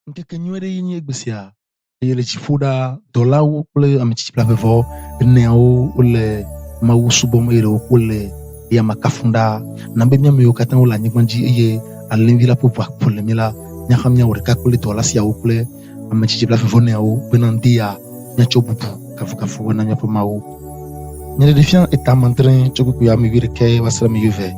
Nkeke nyuie ɖe nye egbesia eye le dziƒo ɖa dɔlawo kple ame tsitsi kple avevɔ eneawo wole Mawu subɔm eye wole yame kafum ɖa na be mía amewo katã wole anyigba dzi eye alẽvi la ƒe ʋu akpɔ le mí la míaxa míawɔ ɖeka kple dɔla siawo kple ame tsitsi kple avevɔ neawo bena ŋdea míatsɔ bubu kafukafu na míaƒe Mawu. Nye ɖeɖefia eta mandre tso kpukpu ame 11 va se ɖe ame 20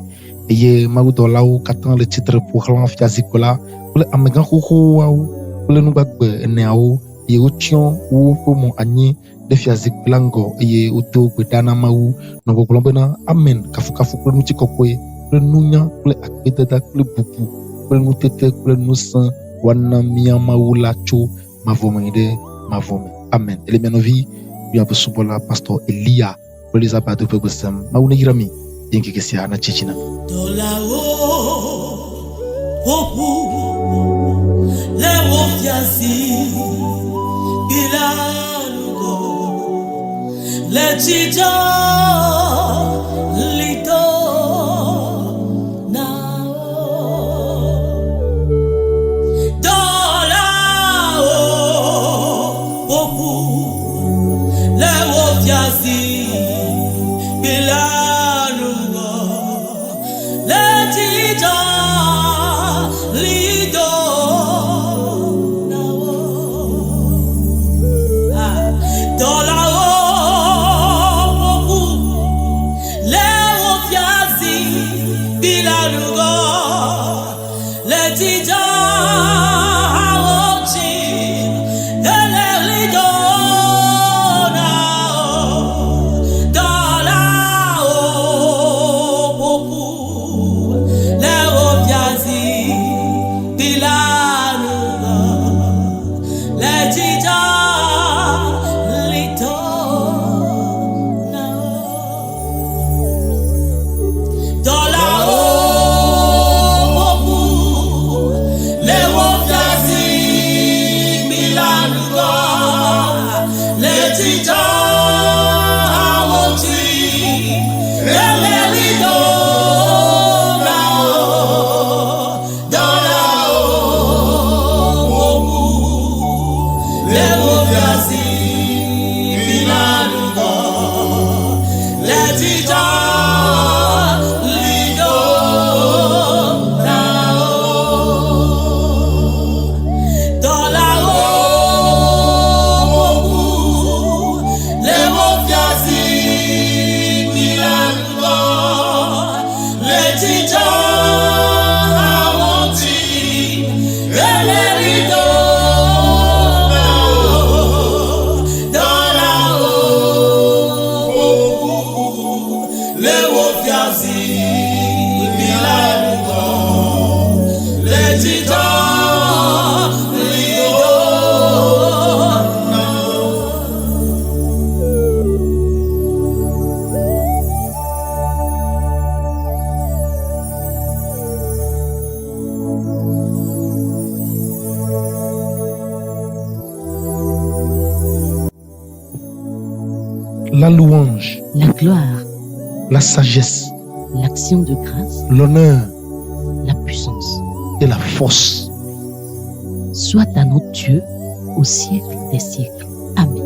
eye mawudɔlawo katã le tsitre ƒo xlã fiazikpui la kple amegã xoxoawo kple nugbagbe eneawo eye wotsyɔ woƒe mo anyi ɖe fiazikpui la ŋgɔ eye wodo gbe ɖa na Mawu nɔ gbɔgblɔm bena amen, kafukafu kple ŋutikɔkɔe kple nunya kple akpedada kple bubu kple nutete kple nusẽ woana mía Mawu la tso mavɔ me ɖe mavɔ me. Amen. Ele mia nɔvi miaƒe subɔla pastor Elia kple Elizabeth ƒe gbesem. Mawu neyra mi ye ŋkeke sia natsi edzi na mi. Le wo fiasi bilanugo le chijo lito na dola o oku le wo fiasi bilanugo le chijo lito La louange, la gloire, la sagesse, l'action de grâce, l'honneur, la puissance et la force soit à notre Dieu au siècle des siècles. Amen.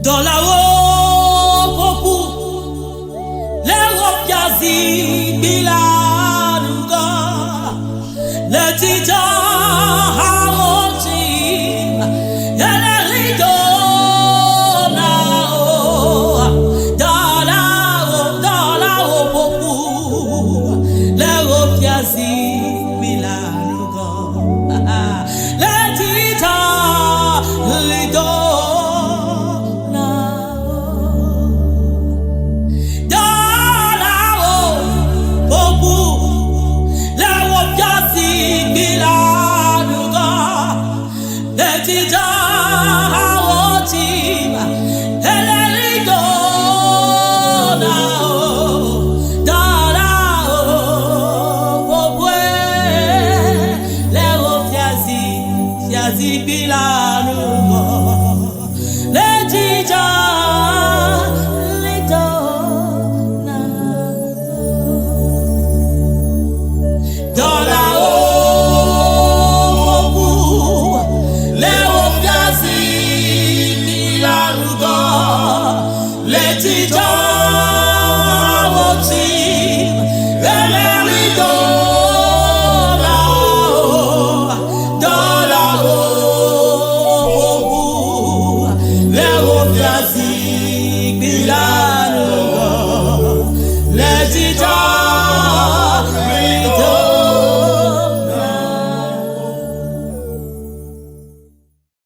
Dans la haut beaucoup, les ropiasi bilanuga, les titans hamotim, et les rideaux là-haut. Dans la haut beaucoup, les ropiasi bilanuga, les titans rideaux. Beaucoup Let it